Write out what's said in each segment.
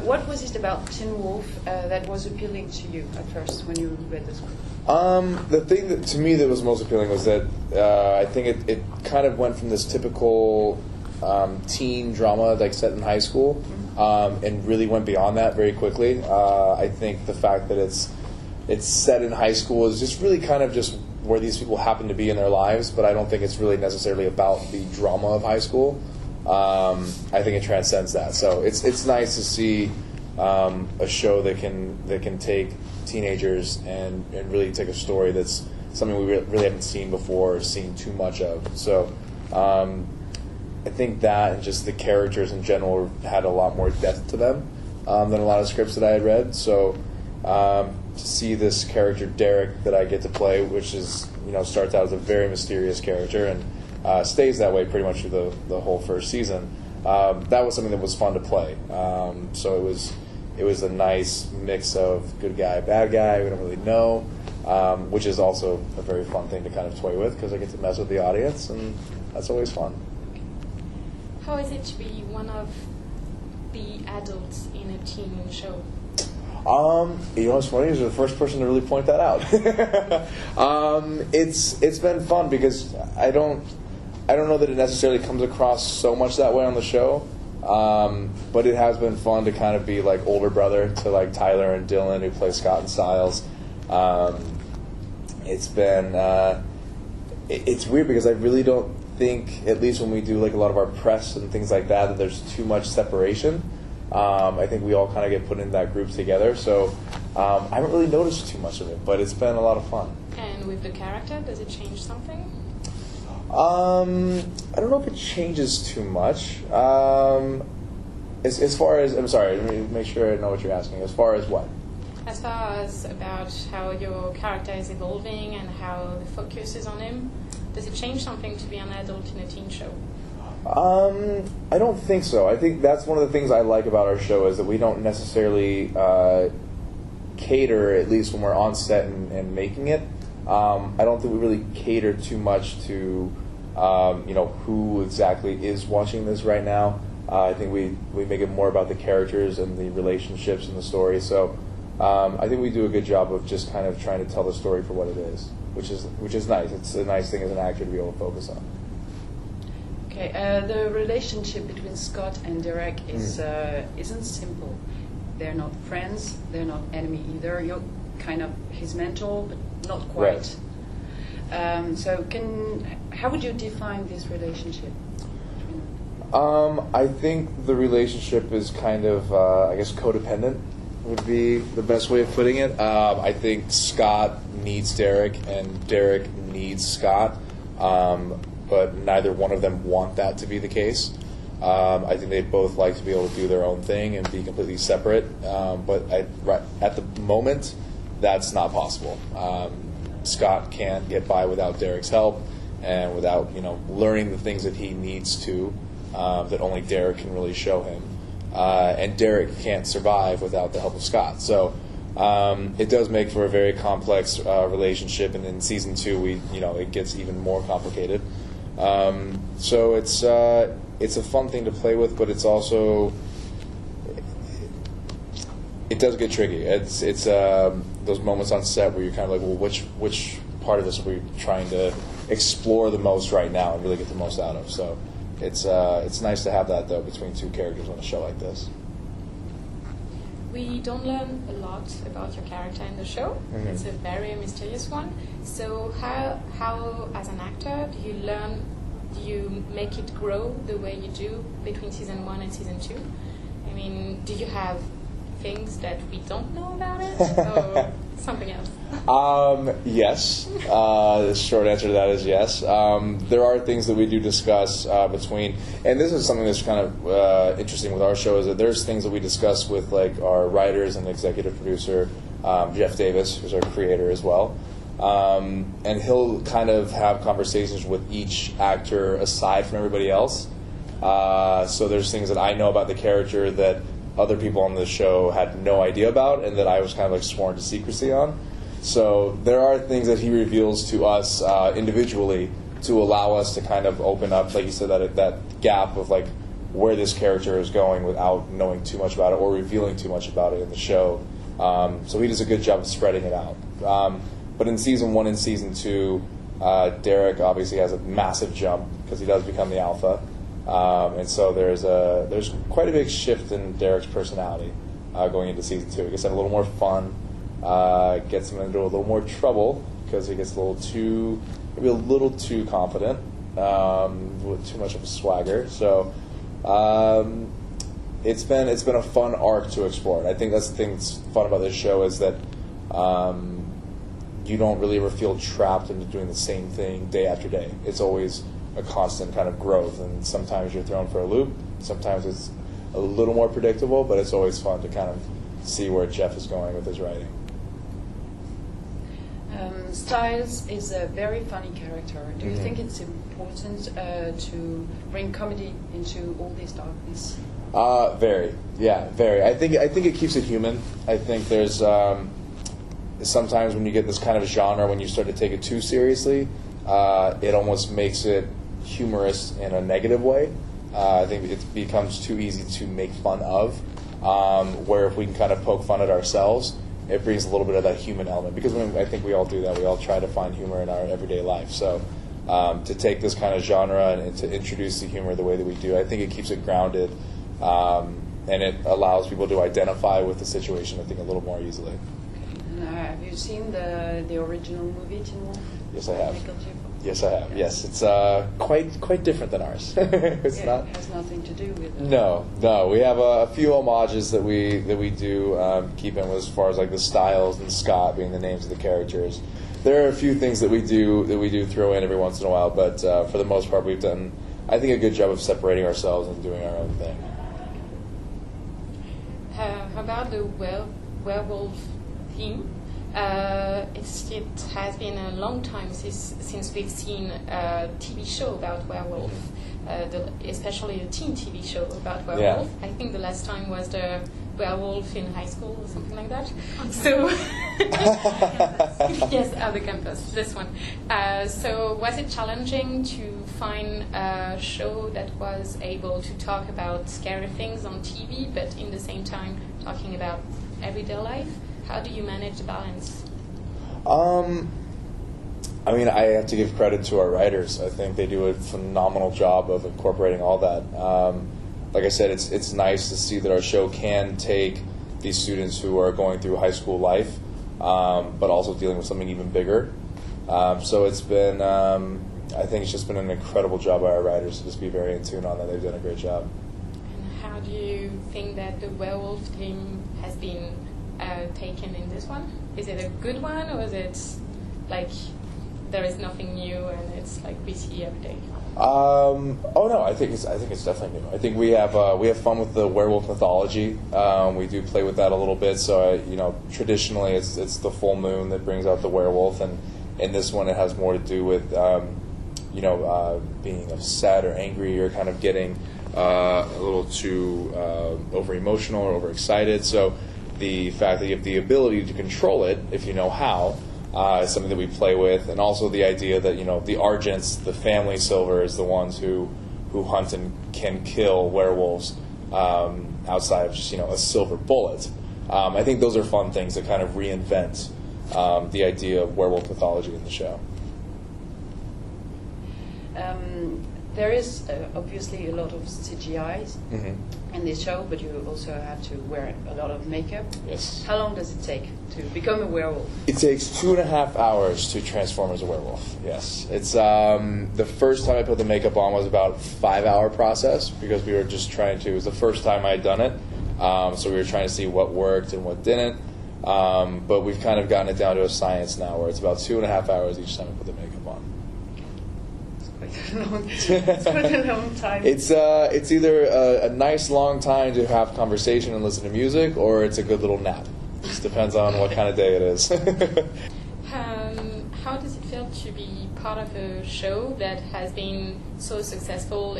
what was it about Teen Wolf that was appealing to you at first when you read the script? The thing that to me that was most appealing was that I think it kind of went from this typical teen drama like set in high school, and really went beyond that very quickly. I think the fact that it's set in high school is just really kind of just where these people happen to be in their lives, but I don't think it's really necessarily about the drama of high school. I think it transcends that. So it's nice to see a show that can take teenagers and really take a story that's something we really haven't seen before or seen too much of. So I think that and just the characters in general had a lot more depth to them than a lot of scripts that I had read. So to see this character Derek that I get to play, which is starts out as a very mysterious character and stays that way pretty much through the whole first season. That was something that was fun to play. So it was a nice mix of good guy, bad guy. We don't really know, which is also a very fun thing to kind of toy with because I get to mess with the audience, and that's always fun. How is it to be one of the adults in a teen show? What's funny is you're the first person to really point that out. It's been fun because I don't know that it necessarily comes across so much that way on the show, but it has been fun to kind of be like older brother to like Tyler and Dylan who play Scott and Stiles. It's been it's weird because I really don't think, at least when we do like a lot of our press and things like that there's too much separation. I think we all kind of get put in that group together, so I haven't really noticed too much of it, but it's been a lot of fun. And with the character, does it change something? I don't know if it changes too much. As far as, I'm sorry, let me make sure I know what you're asking. As far as what? As far as about how your character is evolving and how the focus is on him, does it change something to be an adult in a teen show? I don't think so. I think that's one of the things I like about our show is that we don't necessarily cater, at least when we're on set and making it. I don't think we really cater too much to who exactly is watching this right now. I think we make it more about the characters and the relationships and the story. So I think we do a good job of just kind of trying to tell the story for what it is, which is nice. It's a nice thing as an actor to be able to focus on. Okay, the relationship between Scott and Derek isn't simple. They're not friends. They're not enemy either. You're kind of his mentor, but not quite. Right. So how would you define this relationship? I think the relationship is kind of, codependent would be the best way of putting it. I think Scott needs Derek and Derek needs Scott, but neither one of them want that to be the case. I think they both like to be able to do their own thing and be completely separate, but at the moment, that's not possible. Scott can't get by without Derek's help and without learning the things that he needs to, that only Derek can really show him. And Derek can't survive without the help of Scott. So it does make for a very complex relationship, and in season 2, it gets even more complicated. So it's a fun thing to play with, but it's also it does get tricky. It's those moments on set where you're kind of like, well, which part of this are we trying to explore the most right now and really get the most out of? So it's nice to have that though between two characters on a show like this. We don't learn a lot about your character in the show. Mm-hmm. It's a very mysterious one. So how as an actor do you make it grow the way you do between season 1 and season 2? I mean, do you have things that we don't know about it or something else? Yes. The short answer to that is yes. There are things that we do discuss between, and this is something that's kind of interesting with our show, is that there's things that we discuss with like our writers and executive producer, Jeff Davis, who's our creator as well. And he'll kind of have conversations with each actor aside from everybody else. So there's things that I know about the character that other people on the show had no idea about, and that I was kind of like sworn to secrecy on. So there are things that he reveals to us individually to allow us to kind of open up, like you said, that gap of like where this character is going without knowing too much about it or revealing too much about it in the show. So he does a good job of spreading it out. But in season 1 and season 2, Derek obviously has a massive jump because he does become the alpha, and so there's quite a big shift in Derek's personality going into season 2. He gets to have a little more fun, gets him into a little more trouble because he gets a little too confident, with too much of a swagger. So it's been a fun arc to explore. And I think that's the thing that's fun about this show is that you don't really ever feel trapped into doing the same thing day after day. It's always a constant kind of growth, and sometimes you're thrown for a loop. Sometimes it's a little more predictable, but it's always fun to kind of see where Jeff is going with his writing. Styles is a very funny character. Do you think it's important to bring comedy into all this darkness? Very. I think it keeps it human. I think there's sometimes when you get this kind of genre, when you start to take it too seriously, it almost makes it humorous in a negative way. I think it becomes too easy to make fun of, where if we can kind of poke fun at ourselves, it brings a little bit of that human element. Because I think we all do that. We all try to find humor in our everyday life. So to take this kind of genre and to introduce the humor the way that we do, I think it keeps it grounded, and it allows people to identify with the situation, I think, a little more easily. Have you seen the original movie, Teen Wolf? Yes, I have. Michael J. Fox? Yes, I have. Yes, it's quite different than ours. It has nothing to do with it. No. We have a few homages that we do keep in as far as like the Styles and Scott being the names of the characters. There are a few things that we do throw in every once in a while, but for the most part, we've done, I think, a good job of separating ourselves and doing our own thing. How about the werewolf theme? It has been a long time since we've seen a TV show about werewolf, especially a teen TV show about werewolf. Yeah. I think the last time was the werewolf in high school or something like that. So yes, the campus, this one. So was it challenging to find a show that was able to talk about scary things on TV, but in the same time talking about everyday life? How do you manage the balance? I mean, I have to give credit to our writers. I think they do a phenomenal job of incorporating all that. Like I said, it's nice to see that our show can take these students who are going through high school life, but also dealing with something even bigger. So it's been, I think it's just been an incredible job by our writers to just be very in tune on that. They've done a great job. And how do you think that the werewolf theme has been taken in this one? Is it a good one, or is it like there is nothing new and it's like we see every day? Oh no, I think it's definitely new. I think we have fun with the werewolf mythology. We do play with that a little bit. So traditionally it's the full moon that brings out the werewolf, and in this one it has more to do with being upset or angry or kind of getting a little too over emotional or overexcited. So the fact that you have the ability to control it, if you know how, is something that we play with, and also the idea that the Argents, the family silver, is the ones who hunt and can kill werewolves outside of just a silver bullet. I think those are fun things that kind of reinvent the idea of werewolf mythology in the show. There is obviously a lot of CGI in this show, but you also have to wear a lot of makeup. Yes. How long does it take to become a werewolf? It takes 2.5 hours to transform as a werewolf. Yes. It's the first time I put the makeup on was about a 5-hour process, because we were just trying to. It was the first time I had done it, so we were trying to see what worked and what didn't. But we've kind of gotten it down to a science now, where it's about 2.5 hours each time I put the makeup on. It's quite a long time. It's either a nice long time to have conversation and listen to music, or it's a good little nap. It just depends on what kind of day it is. How does it feel to be part of a show that has been so successful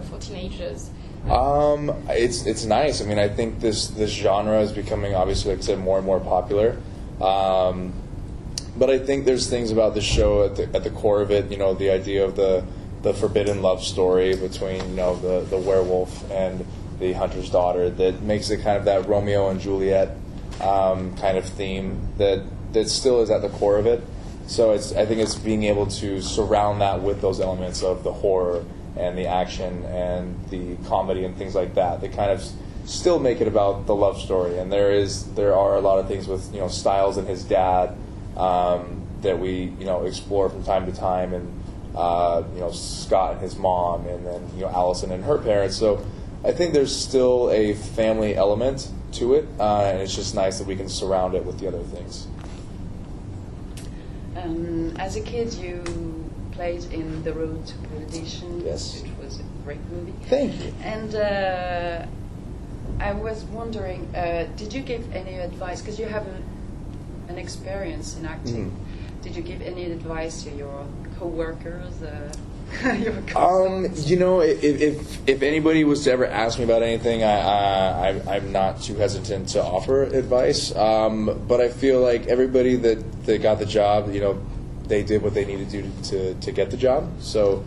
for teenagers? It's nice. I mean, I think this genre is becoming, obviously, like I said, more and more popular. But I think there's things about the show at the core of it. The idea of the the forbidden love story between, you know, the werewolf and the hunter's daughter that makes it kind of that Romeo and Juliet kind of theme that still is at the core of it. So I think it's being able to surround that with those elements of the horror and the action and the comedy and things like that. They kind of still make it about the love story. And there are a lot of things with, you know, Styles and his dad that we, you know, explore from time to time, and you know, Scott and his mom, and then, you know, Allison and her parents. So I think there's still a family element to it, and it's just nice that we can surround it with the other things. As a kid, you played in The Road to Perdition, Yes. which was a great movie. Thank you. And I was wondering, did you give any advice, because you have an experience in acting, did you give any advice to your co-workers, your customers? You know, if anybody was to ever ask me about anything, I'm not too hesitant to offer advice. But I feel like everybody that got the job, you know, they did what they needed to do to get the job. So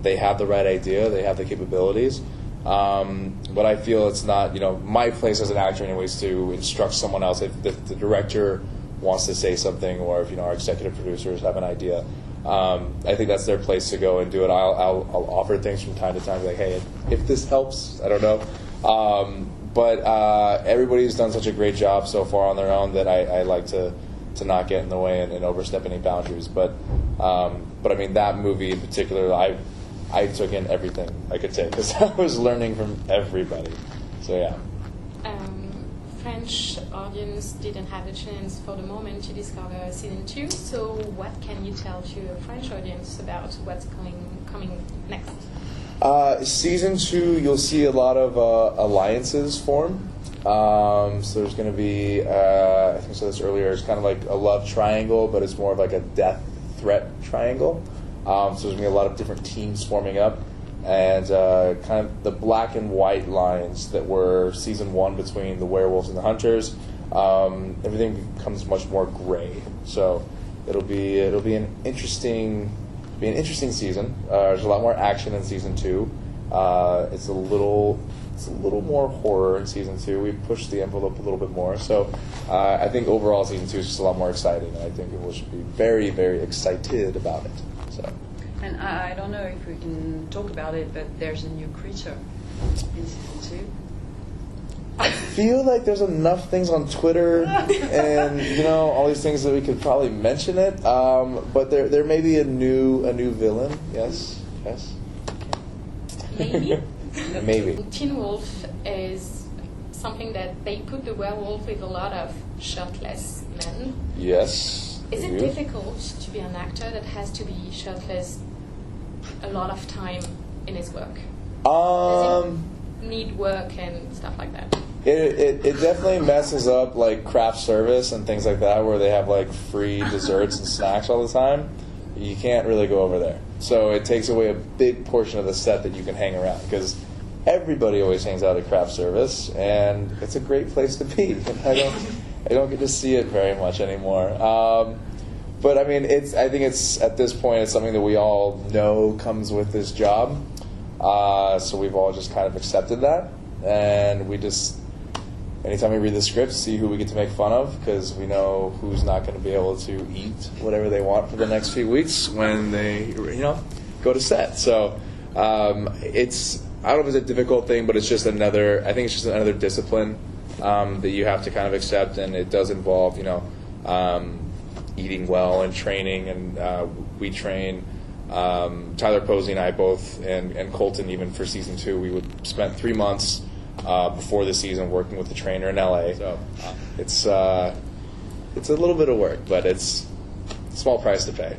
they have the right idea, they have the capabilities. But I feel it's not, you know, my place as an actor anyways to instruct someone else. If the director wants to say something, or if, you know, our executive producers have an idea, I think that's their place to go and do it. I'll offer things from time to time, like, hey, if this helps, I don't know. But everybody's done such a great job so far on their own that I like to not get in the way and overstep any boundaries. But I mean, that movie in particular, I took in everything I could take because I was learning from everybody. So yeah. French audience didn't have a chance for the moment to discover season 2. So what can you tell to a French audience about what's coming next? Season 2, you'll see a lot of alliances form. So there's going to be, I think I said this earlier, it's kind of like a love triangle, but it's more of like a death threat triangle. So there's going to be a lot of different teams forming up, and kind of the black and white lines that were season 1 between the werewolves and the hunters, everything becomes much more gray. So it'll be an interesting season. There's a lot more action in season 2. It's a little more horror in season 2. We pushed the envelope a little bit more. So I think overall season 2 is just a lot more exciting, and I think people should be very, very excited about it. So. And I don't know if we can talk about it, but there's a new creature in season 2. I feel like there's enough things on Twitter and, you know, all these things that we could probably mention it. But there may be a new villain. Yes. Maybe. Maybe. Teen Wolf is something that they put the werewolf with a lot of shirtless men. Yes. Is it difficult to be an actor that has to be shirtless a lot of time in his work? Does it need work and stuff like that? It definitely messes up like craft service and things like that, where they have like free desserts and snacks all the time. You can't really go over there. So it takes away a big portion of the set that you can hang around, because everybody always hangs out at craft service, and it's a great place to be. I don't get to see it very much anymore. But I mean, I think it's at this point it's something that we all know comes with this job. So we've all just kind of accepted that, and we just anytime we read the script, see who we get to make fun of, because we know who's not going to be able to eat whatever they want for the next few weeks when they, go to set. So I don't know if it's a difficult thing, but it's just another discipline that you have to kind of accept, and it does involve, eating well and training, and we train. Tyler Posey and I both, and Colton even for season 2, we spent 3 months before the season working with the trainer in LA. So it's a little bit of work, but it's a small price to pay.